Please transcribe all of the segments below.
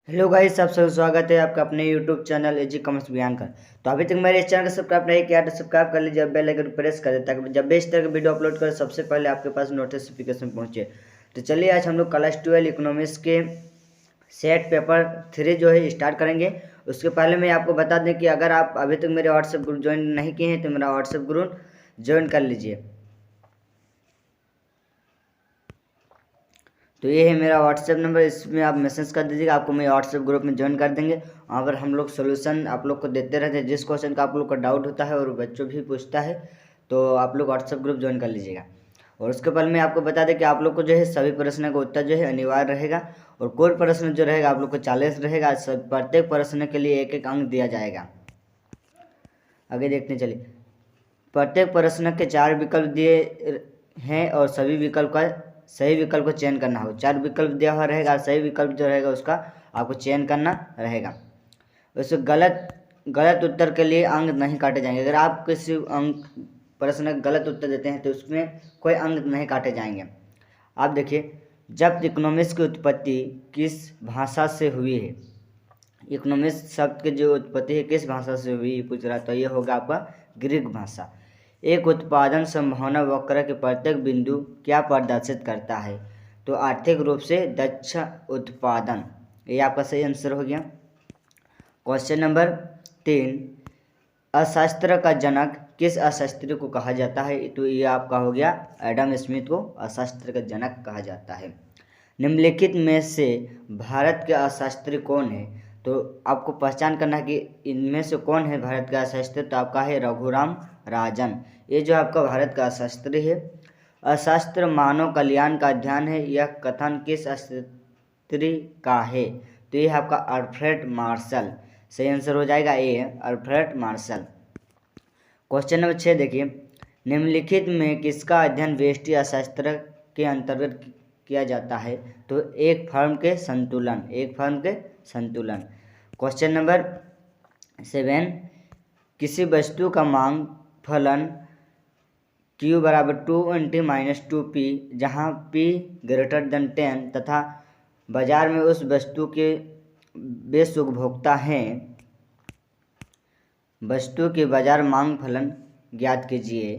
Hello guys, सब स्वागत है आपका अपने यूट्यूब चैनल एजी कॉमर्स बयान का। तो अभी तक मेरे इस चैनल को सब्सक्राइब नहीं किया तो सब्सक्राइब कर लीजिए, बेल आइकन प्रेस कर दे ताकि जब भी इस तरह की वीडियो अपलोड करें सबसे पहले आपके पास नोटिफिकेशन पहुंचे। तो चलिए आज हम लोग क्लास 12 इकोनॉमिक्स के सेट पेपर 3 जो है स्टार्ट करेंगे। उसके पहले मैं आपको बता दें कि अगर आप अभी तक मेरे व्हाट्सएप ग्रुप ज्वाइन नहीं किए हैं तो मेरा व्हाट्सएप ग्रुप ज्वाइन कर लीजिए। तो ये है मेरा व्हाट्सएप नंबर, इसमें आप मैसेज कर दीजिएगा, आपको मैं व्हाट्सएप ग्रुप में ज्वाइन कर देंगे। वहाँ पर हम लोग सोल्यूशन आप लोग को देते रहते हैं, जिस क्वेश्चन का आप लोग का डाउट होता है और बच्चों भी पूछता है तो आप लोग व्हाट्सएप ग्रुप ज्वाइन कर लीजिएगा। और उसके बाद मैं आपको बता दें कि आप लोग को जो है सभी प्रश्न का उत्तर जो है अनिवार्य रहेगा और कोई प्रश्न जो रहेगा आप लोग को 40 रहेगा। प्रत्येक प्रश्न के लिए एक एक अंक दिया जाएगा। आगे देखते चलिए। प्रत्येक प्रश्न के 4 विकल्प दिए हैं और सभी विकल्प का सही विकल्प को चयन करना हो। 4 विकल्प दिया हुआ रहेगा, सही विकल्प जो रहेगा उसका आपको चयन करना रहेगा। वैसे गलत उत्तर के लिए अंक नहीं काटे जाएंगे। अगर आप किसी अंक प्रश्न का गलत उत्तर देते हैं तो उसमें कोई अंक नहीं काटे जाएंगे। आप देखिए, जब इकोनॉमिक्स की उत्पत्ति किस भाषा से हुई है, इकोनॉमिक्स शब्द की जो उत्पत्ति है किस भाषा से हुई पूछ रहा, तो ये होगा आपका ग्रीक भाषा। एक उत्पादन संभावना वक्र के प्रत्येक बिंदु क्या प्रदर्शित करता है, तो आर्थिक रूप से दक्ष उत्पादन, ये आपका सही आंसर हो गया। क्वेश्चन नंबर 3, अर्थशास्त्र का जनक किस अर्थशास्त्री को कहा जाता है, तो ये आपका हो गया एडम स्मिथ को अर्थशास्त्र का जनक कहा जाता है। निम्नलिखित में से भारत के अर्थशास्त्री कौन है, तो आपको पहचान करना है कि इनमें से कौन है भारत का अर्थशास्त्री, तो आपका है रघुराम राजन। ये जो आपका भारत का अर्थशास्त्री है। अर्थशास्त्र मानव कल्याण का अध्ययन है, यह कथन किस अर्थशास्त्री का है, तो ये आपका अल्फ्रेड मार्शल। सही आंसर हो जाएगा ए, अल्फ्रेड मार्शल। क्वेश्चन नंबर 6 देखिए, निम्नलिखित में किसका अध्ययन व्यष्टि अर्थशास्त्र के अंतर्गत किया जाता है, तो एक फर्म के संतुलन। क्वेश्चन नंबर 7, किसी वस्तु का मांग फलन Q बराबर 2 - 2p जहाँ p ग्रेटर देन 10 तथा बाजार में उस वस्तु के बेस उपभोक्ता हैं, वस्तु के बाजार मांग फलन ज्ञात कीजिए।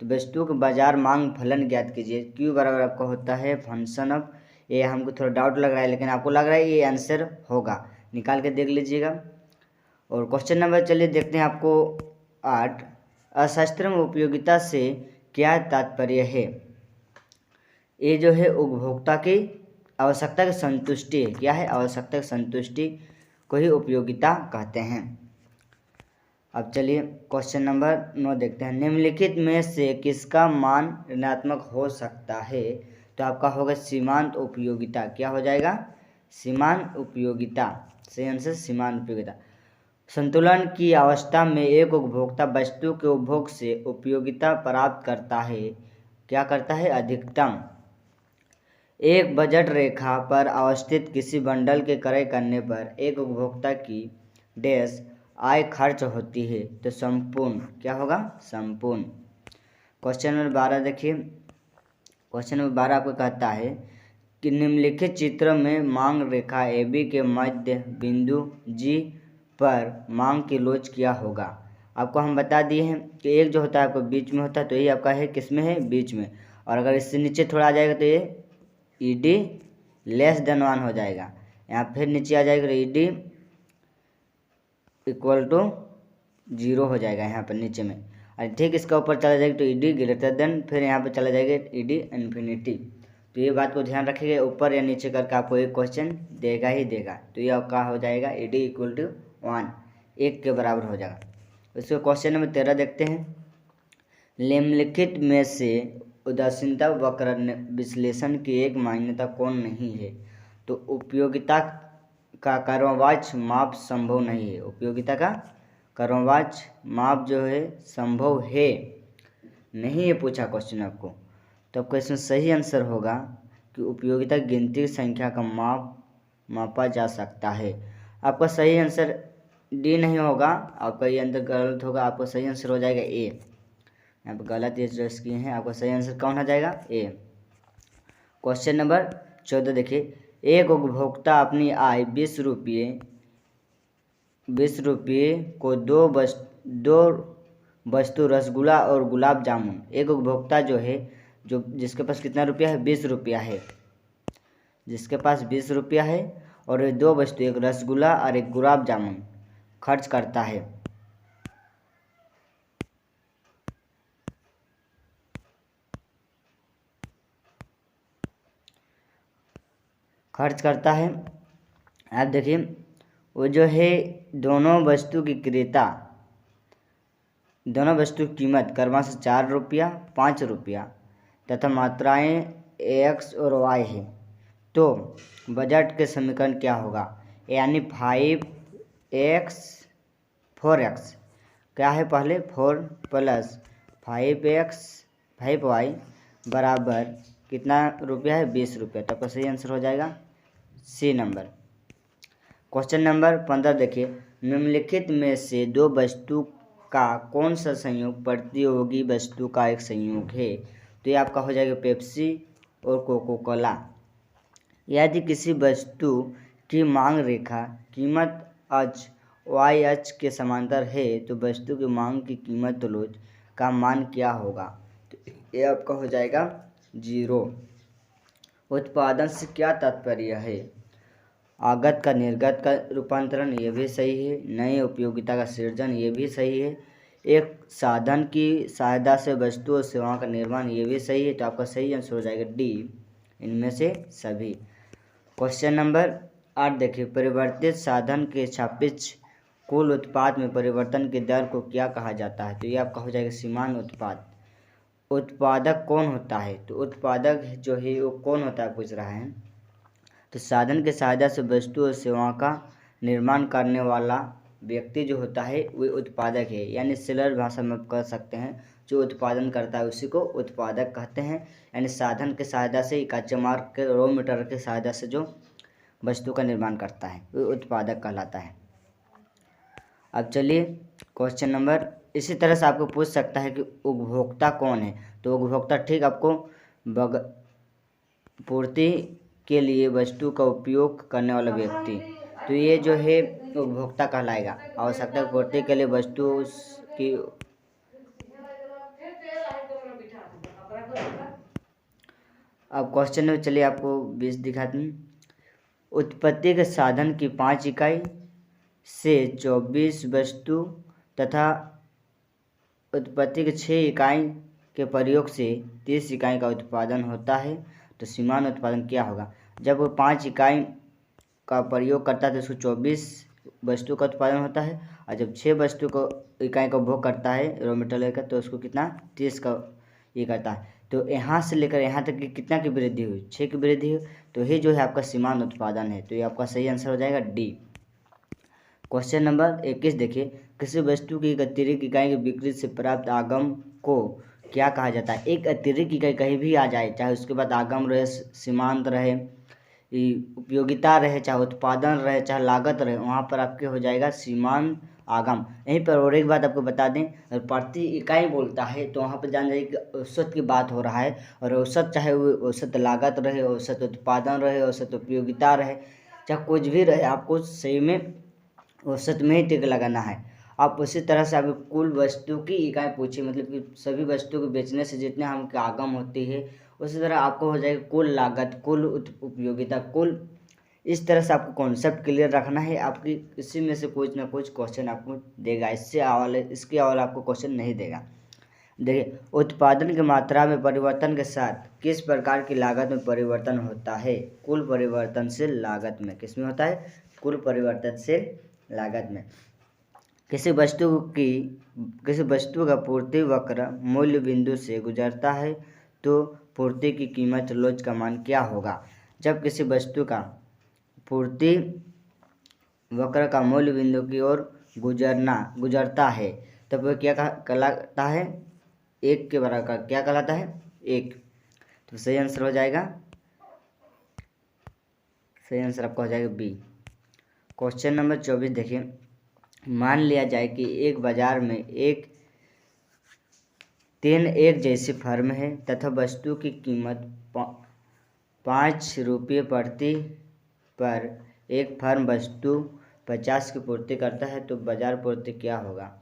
तो वस्तु के बाजार मांग फलन ज्ञात कीजिए। Q बराबर आपका होता है फंक्शन ऑफ, ये हमको थोड़ा डाउट लग रहा है लेकिन आपको लग रहा है ये आंसर होगा, निकाल के देख लीजिएगा। और क्वेश्चन नंबर चलिए देखते हैं आपको 8, अर्थशास्त्र में उपयोगिता से क्या तात्पर्य है, ये जो है उपभोक्ता की आवश्यकता की संतुष्टि है। क्या है, आवश्यकता की संतुष्टि को ही उपयोगिता कहते हैं। अब चलिए क्वेश्चन नंबर 9 देखते हैं, निम्नलिखित में से किसका मान ऋणात्मक हो सकता है, तो आपका होगा सीमांत उपयोगिता। क्या हो जाएगा, सीमांत उपयोगिता। सही आंसर सीमांत उपयोगिता। संतुलन की अवस्था में एक उपभोक्ता वस्तु के उपभोग से उपयोगिता प्राप्त करता है। क्या करता है, अधिकतम। एक बजट रेखा पर अवस्थित किसी बंडल के क्रय करने पर एक उपभोक्ता की डैश आय खर्च होती है, तो संपूर्ण। क्या होगा, संपूर्ण। क्वेश्चन नंबर 12 देखिए, क्वेश्चन नंबर 12 आपको कहता है कि निम्नलिखित चित्र में मांग रेखा AB के मध्य बिंदु G पर मांग की लोच क्या होगा। आपको हम बता दिए हैं कि एक जो होता है आपको बीच में होता है, तो ये आपका है किस में है, बीच में। और अगर इससे नीचे थोड़ा आ जाएगा तो ये ED लेस देन 1 हो जाएगा। यहाँ फिर नीचे आ जाएगा तो ED इक्वल टू 0 हो जाएगा यहाँ पर नीचे में। और ठीक इसका ऊपर चला जाएगा तो ED ग्रेटर देन, फिर यहाँ पर चला जाएगा ED इन्फिनिटी। तो ये बात को ध्यान रखिएगा, ऊपर या नीचे करके आपको एक क्वेश्चन देगा ही देगा। तो ये आपका हो जाएगा ED इक्वल टू 1, 1 के बराबर हो जाएगा। इसको क्वेश्चन नंबर 13 देखते हैं, निम्नलिखित में से उदासीनता वक्र विश्लेषण की एक मान्यता कौन नहीं है, तो उपयोगिता का क्रमवाच माप संभव नहीं है। उपयोगिता का क्रमवाच माप जो है संभव है नहीं, ये पूछा क्वेश्चन आपको। तो आपका इसमें सही आंसर होगा कि उपयोगिता गिनती संख्या का मापा जा सकता है। आपका सही आंसर डी नहीं होगा, आपका ये आंसर गलत होगा। आपका सही आंसर हो जाएगा ए। यहाँ पर गलत ये जो किए हैं, आपका सही आंसर कौन हो जाएगा, ए। क्वेश्चन नंबर 14 देखिए, एक उपभोक्ता अपनी आय 20 रुपये को दो वस्तु रसगुल्ला और गुलाब जामुन। एक उपभोक्ता जो है जिसके पास कितना रुपया है, 20 रुपया है, जिसके पास 20 रुपया है और ये दो वस्तु, एक रसगुल्ला और एक गुलाब जामुन खर्च करता है। आप देखिए वो जो है दोनों वस्तु की कीमत क्रमशः से 4 रुपया 5 रुपया तथा मात्राएं x और y है। तो बजट के समीकरण क्या होगा, यानी 4x क्या है, पहले 4 प्लस 5y बराबर कितना रुपया है, 20 रुपया। तो आपका सही आंसर हो जाएगा सी नंबर। क्वेश्चन नंबर 15 देखिए, निम्नलिखित में से दो वस्तु का कौन सा संयोग प्रतियोगी वस्तु का एक संयोग है। तो ये आपका हो जाएगा पेप्सी और कोको कोला। यदि किसी वस्तु की मांग रेखा कीमत अक्ष y अक्ष के समांतर है तो वस्तु की मांग की कीमत तुलोज का मान क्या होगा। तो ये आपका हो जाएगा 0। उत्पादन से क्या तात्पर्य है, आगत का निर्गत का रूपांतरण, ये भी सही है। नई उपयोगिता का सृजन, ये भी सही है। एक साधन की सहायता से वस्तु और सेवाओं का निर्माण, ये भी सही है। तो आपका सही आंसर हो जाएगा डी, इनमें से सभी। क्वेश्चन नंबर 8 देखिए, परिवर्तित साधन के सापेक्ष कुल उत्पाद में परिवर्तन की दर को क्या कहा जाता है। तो ये आपका हो जाएगा सीमांत उत्पाद। उत्पादक कौन होता है, तो उत्पादक जो है वो कौन होता है पूछ रहा है। तो साधन के सहायता से वस्तु और सेवाओं का निर्माण करने वाला व्यक्ति जो होता है वो उत्पादक है, यानी सेलर भाषा में कह सकते हैं। जो उत्पादन करता है उसी को उत्पादक कहते हैं। यानी साधन के सहायता से कच्चे माल के रॉ मटेरियल के सहायता से जो वस्तु का निर्माण करता है वो उत्पादक कहलाता है। अब चलिए क्वेश्चन नंबर, इसी तरह से आपको पूछ सकता है कि उपभोक्ता कौन है। तो उपभोक्ता ठीक आपको पूर्ति के लिए वस्तु का उपयोग करने वाला व्यक्ति, तो ये जो है उपभोक्ता कहलाएगा। आवश्यकता पूर्ति के लिए वस्तु की। अब क्वेश्चन में चलिए आपको 20 दिखाते हैं। उत्पत्ति के साधन की 5 इकाई से 24 वस्तु तथा उत्पत्ति के 6 इकाई के प्रयोग से 30 इकाई का उत्पादन होता है। तो सीमांत उत्पादन क्या होगा। जब वो 5 इकाई का प्रयोग करता है तो उसको 24 वस्तु का उत्पादन होता है, और जब 6 वस्तु को इकाई का उपभोग करता है रॉ मटेरियल का तो उसको कितना 30 का ये करता है। तो यहाँ से लेकर यहाँ तक की कितना की वृद्धि हुई, 6 की वृद्धि हुई। तो ये जो है आपका सीमांत उत्पादन है। तो ये आपका सही आंसर हो जाएगा डी। क्वेश्चन नंबर 21 देखिए, किसी वस्तु की एक अतिरिक्त इकाई की बिक्री से प्राप्त आगम को क्या कहा जाता है। एक अतिरिक्त इकाई कहीं भी आ जाए, चाहे उसके बाद आगम रहे, सीमांत रहे, उपयोगिता रहे, चाहे उत्पादन रहे, चाहे लागत रहे, वहाँ पर आपके हो जाएगा सीमांत आगम। यहीं पर और एक बात आपको बता दें, अगर प्रति इकाई बोलता है तो वहाँ पर जान जाइए कि औसत की बात हो रहा है। और औसत चाहे वो औसत लागत रहे, औसत उत्पादन रहे, औसत उपयोगिता रहे, चाहे कुछ भी रहे, आपको सही में औसत में ही टिक लगाना है। आप उसी तरह से आपको कुल वस्तु की इकाई पूछिए, मतलब कि सभी वस्तु को बेचने से जितने हमके आगम होती है, उसी तरह आपको हो जाएगा कुल लागत, कुल उपयोगिता, कुल। इस तरह से आपको कॉन्सेप्ट क्लियर रखना है। आपकी इसी में से कुछ ना कुछ क्वेश्चन आपको देगा, इसके अलावा आपको क्वेश्चन नहीं देगा। देखिए, उत्पादन की मात्रा में परिवर्तन के साथ किस प्रकार की लागत में परिवर्तन होता है। कुल परिवर्तनशील लागत में, किस में होता है, कुल परिवर्तनशील लागत में। किसी वस्तु का पूर्ति वक्र मूल्य बिंदु से गुजरता है तो पूर्ति की कीमत लोच का मान क्या होगा। जब किसी वस्तु का पूर्ति वक्र का मूल्य बिंदु की ओर गुजरता है तब वह क्या कहलाता है, एक के बराबर क्या कहलाता है, एक। तो सही आंसर हो जाएगा, सही आंसर आपका हो जाएगा बी। क्वेश्चन नंबर 24 देखिए, मान लिया जाए कि एक बाजार में तीन एक जैसी फर्म है तथा वस्तु की कीमत 5 रुपये प्रति पर एक फर्म वस्तु 50 की पूर्ति करता है तो बाजार पूर्ति क्या होगा।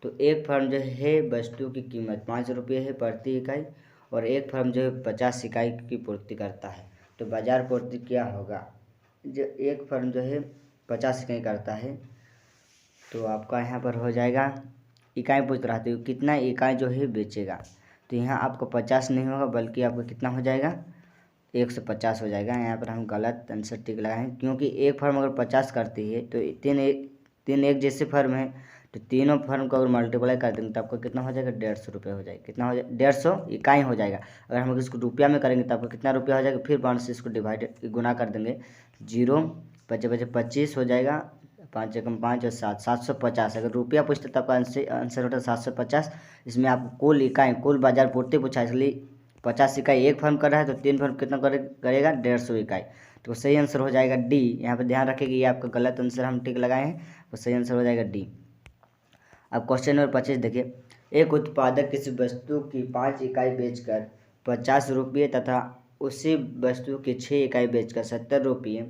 तो एक फर्म जो है वस्तु की कीमत 5 रुपये है प्रति इकाई और एक फर्म जो है 50 इकाई की पूर्ति करता है तो बाजार पूर्ति क्या होगा। जो एक फर्म जो है 50 इकाई करता है तो आपका यहाँ पर हो जाएगा, इकाई पूछ रहा था कितना इकाई जो है बेचेगा, तो यहाँ आपको 50 नहीं होगा बल्कि आपको कितना हो जाएगा 150 हो जाएगा। यहाँ पर हम गलत आंसर टिक लगाए हैं क्योंकि एक फर्म अगर 50 करती है तो तीन एक जैसे फर्म है तो तीनों फर्म को अगर मल्टीप्लाई कर देंगे तो आपको कितना हो जाएगा 150 रुपये हो जाएगा। कितना हो जाएगा 150 इकाई हो जाएगा। अगर हम इसको रुपया में करेंगे तो आपको कितना रुपया हो जाएगा, फिर 5 से इसको डिवाइड गुना कर देंगे, 0 बचे 25 हो जाएगा, 5 एकम 5 और 750। अगर रुपया पूछते तो आपका आंसर होता है 750। इसमें आपको कुल इकाई कुल बाजार पूर्ति पूछा इसलिए 50 इकाई एक फर्म कर रहा है तो तीन फर्म कितना करेगा 150 इकाई, तो सही आंसर हो जाएगा डी। यहाँ पर ध्यान रखें कि ये आपका गलत आंसर हम टिक लगाए हैं, तो सही आंसर हो जाएगा डी। अब क्वेश्चन नंबर 25 देखिए, एक उत्पादक किसी वस्तु की 5 इकाई बेचकर 50 रुपये तथा उसी वस्तु की 6 इकाई बेचकर 70 रुपये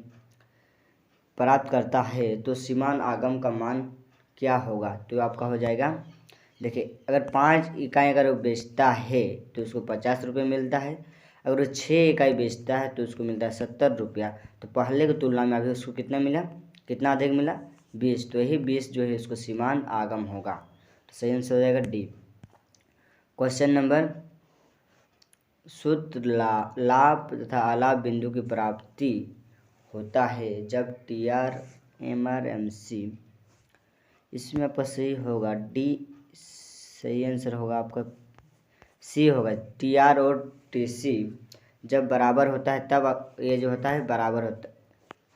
प्राप्त करता है तो सीमांत आगम का मान क्या होगा। तो आपका हो जाएगा, देखिए अगर 5 इकाई अगर वो बेचता है तो उसको 50 रुपये मिलता है, अगर वो 6 इकाई बेचता है तो उसको मिलता है 70 रुपया। तो पहले की तुलना में अभी उसको कितना मिला, कितना अधिक मिला 20, तो यही 20 जो है उसको सीमांत आगम होगा, तो सही आंसर हो जाएगा डी। क्वेश्चन नंबर, शुद्ध लाभ तथा अलाभ बिंदु की प्राप्ति होता है जब TR/MR/MC, इसमें आपका सही होगा डी, सही आंसर होगा आपका सी होगा। TR और TC जब बराबर होता है तब ये जो होता है बराबर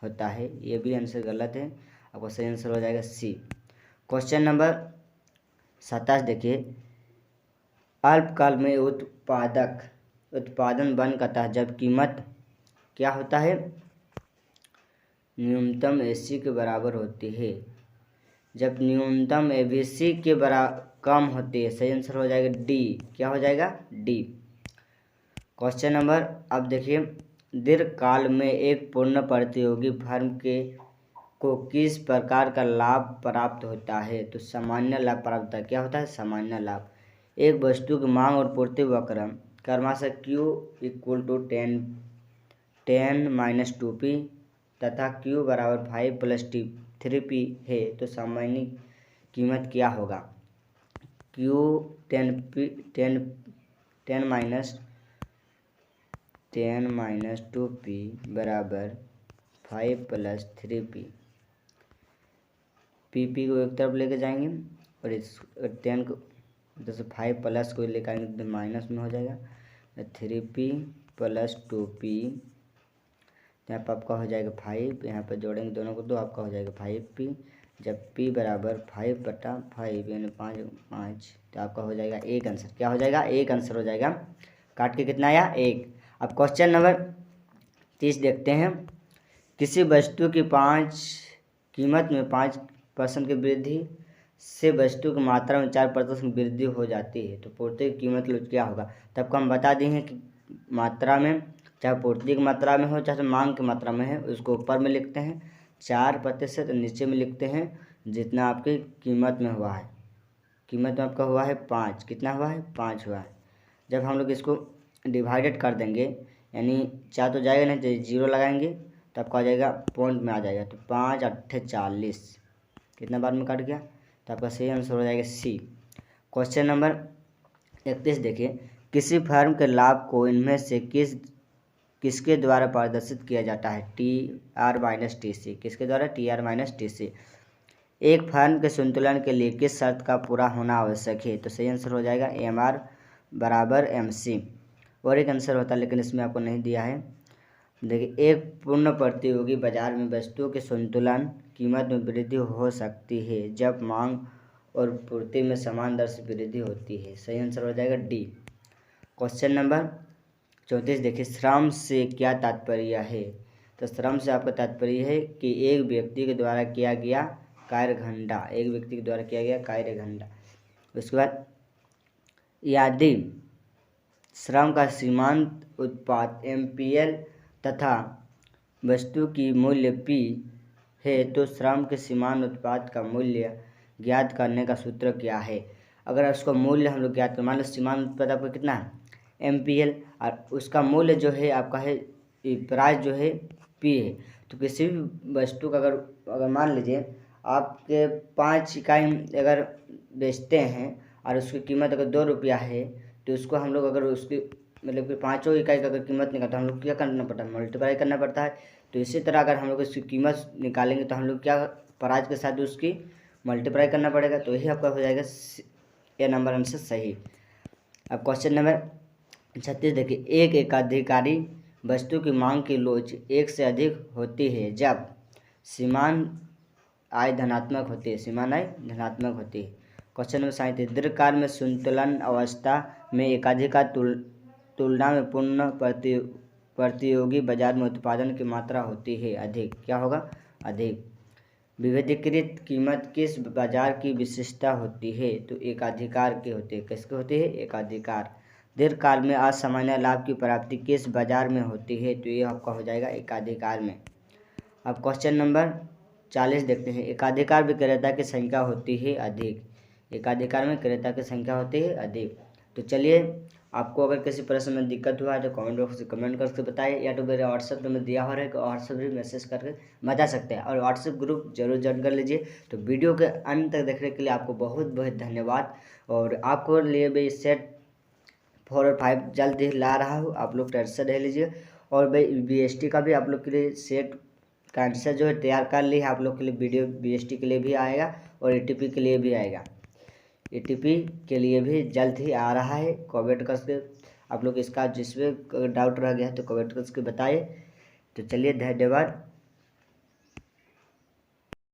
होता है, ये भी आंसर गलत है, आपका सही आंसर हो जाएगा सी। क्वेश्चन नंबर 27 देखिए, अल्पकाल में उत्पादन बंद करता है जब कीमत क्या होता है, न्यूनतम AC के बराबर होती है। जब न्यूनतम ABC के बराबर कम होती है, सही आंसर हो जाएगा डी। क्या हो जाएगा डी। क्वेश्चन नंबर, अब देखिए, दीर्घकाल में एक पूर्ण प्रतियोगी फर्म को किस प्रकार का लाभ प्राप्त होता है। तो सामान्य लाभ प्राप्त होता है। क्या होता है सामान्य लाभ। एक वस्तु की मांग और पूर्ति वक्र क्रमशः Q = 10 - 2P तथा Q = 5 + 3P है तो सामान्य कीमत क्या होगा। Q 10 - 2P बराबर 5 + 3P। PP को एक तरफ लेके जाएंगे और इस 10 को जैसे 5 प्लस को लेकर आएंगे तो माइनस में हो जाएगा, 3P + 2P, यहाँ पर आपका हो जाएगा 5, यहाँ पर जोड़ेंगे दोनों को तो आपका हो जाएगा 5P। जब P बराबर 5/5 यानी 5 तो आपका हो जाएगा एक आंसर। क्या हो जाएगा एक आंसर हो जाएगा। काट के कितना आया एक। अब क्वेश्चन नंबर 30 देखते हैं, किसी वस्तु की कीमत में 5% की वृद्धि से वस्तु की मात्रा में 4% की वृद्धि हो जाती है तो पूर्ति की कीमत क्या होगा। तब को हम बता दी हैं कि मात्रा में, चाहे पूर्ति की मात्रा में हो चाहे मांग की मात्रा में है, उसको ऊपर में लिखते हैं 4% नीचे में लिखते हैं जितना आपकी कीमत में हुआ है। कीमत में आपका हुआ है 5, कितना हुआ है 5 हुआ है। जब हम लोग इसको डिवाइडेड कर देंगे यानी 4 तो जाएगा नहीं तो 0 लगाएंगे तो आपका आ जाएगा पॉइंट में आ जाएगा, तो 5 × 8 = 40, कितना बार में कट गया तो आपका सही आंसर हो जाएगा सी। क्वेश्चन नंबर 31 देखिए, किसी फर्म के लाभ को इनमें से किसके द्वारा प्रदर्शित किया जाता है। TR - TC, किसके द्वारा TR - TC। एक फर्म के संतुलन के लिए किस शर्त का पूरा होना आवश्यक है। तो सही आंसर हो जाएगा MR = MC। और एक आंसर होता है लेकिन इसमें आपको नहीं दिया है। देखिए, एक पूर्ण प्रतियोगी बाजार में वस्तुओं के संतुलन कीमत में वृद्धि हो सकती है जब मांग और पूर्ति में समान दर से वृद्धि होती है। सही आंसर हो जाएगा डी। क्वेश्चन नंबर 34 देखिए, श्रम से क्या तात्पर्य है। तो श्रम से आपका तात्पर्य है कि एक व्यक्ति के द्वारा किया गया कार्य घंटा, एक व्यक्ति के द्वारा किया गया कार्य घंटा। उसके बाद यदि श्रम का सीमांत उत्पाद MPL तथा वस्तु की मूल्य P है तो श्रम के समान उत्पाद का मूल्य ज्ञात करने का सूत्र क्या है। अगर उसका मूल्य हम लोग ज्ञात करें, मान लो समान उत्पाद आपका कितना है MPL और उसका मूल्य जो है आपका है प्राइस जो है P है। तो किसी भी वस्तु का अगर मान लीजिए आपके 5 इकाई अगर बेचते हैं और उसकी कीमत अगर 2 रुपया है, तो उसको हम लोग अगर उसकी मतलब कि 5 इकाई का अगर कीमत निकालते हैं, हम लोग क्या करना पड़ता है, मल्टीप्लाई करना पड़ता है। तो इसी तरह अगर हम लोग इसकी कीमत निकालेंगे तो हम लोग क्या प्राइस के साथ उसकी मल्टीप्लाई करना पड़ेगा। तो यही आपका हो जाएगा ये नंबर आंसर सही। अब क्वेश्चन नंबर 36 देखिए, एक एकाधिकारी वस्तु की मांग की लोच 1 से अधिक होती है जब सीमांत आय धनात्मक होती है। सीमांत आय धनात्मक होती है। क्वेश्चन नंबर 37, दीर्घकाल में संतुलन अवस्था में एकाधिकार तुलना में पूर्ण प्रतियोगी बाजार में उत्पादन की मात्रा होती है अधिक। क्या होगा, अधिक। विभेदीकृत कीमत किस बाजार की विशेषता होती है, तो एकाधिकार की होती है। किसकी होती है, एकाधिकार। दीर्घकाल में असामान्य लाभ की प्राप्ति किस बाजार में होती है, तो ये आपका हो जाएगा एकाधिकार में। अब क्वेश्चन नंबर 40 देखते हैं, एकाधिकार विक्रेता की संख्या होती है अधिक। एकाधिकार में क्रेता की संख्या होती है अधिक। तो चलिए, आपको अगर किसी प्रश्न में दिक्कत हुआ है तो कमेंट बॉक्स में कमेंट करके बताइए, या तो मेरे व्हाट्सएप नंबर दिया हो रहा है, व्हाट्सएप भी मैसेज करके बता सकते हैं, और व्हाट्सएप ग्रुप जरूर ज्वाइन कर लीजिए। तो वीडियो के अंत तक देखने के लिए आपको बहुत बहुत धन्यवाद। और आपको लिए भी सेट 4 और 5 जल्द ही ला रहा हूँ, आप लोग टेंशन नहीं लीजिए। और भाई BST का भी आप लोग के लिए सेट का आंसर जो है तैयार कर ली है आप लोग के लिए। वीडियो BST के लिए भी आएगा और ATP के लिए भी आएगा। ATP के लिए भी जल्द ही आ रहा है। कमेंट करके आप लोग इसका जिसमें डाउट रह गया है तो कमेंट करके बताइए। तो चलिए, धन्यवाद।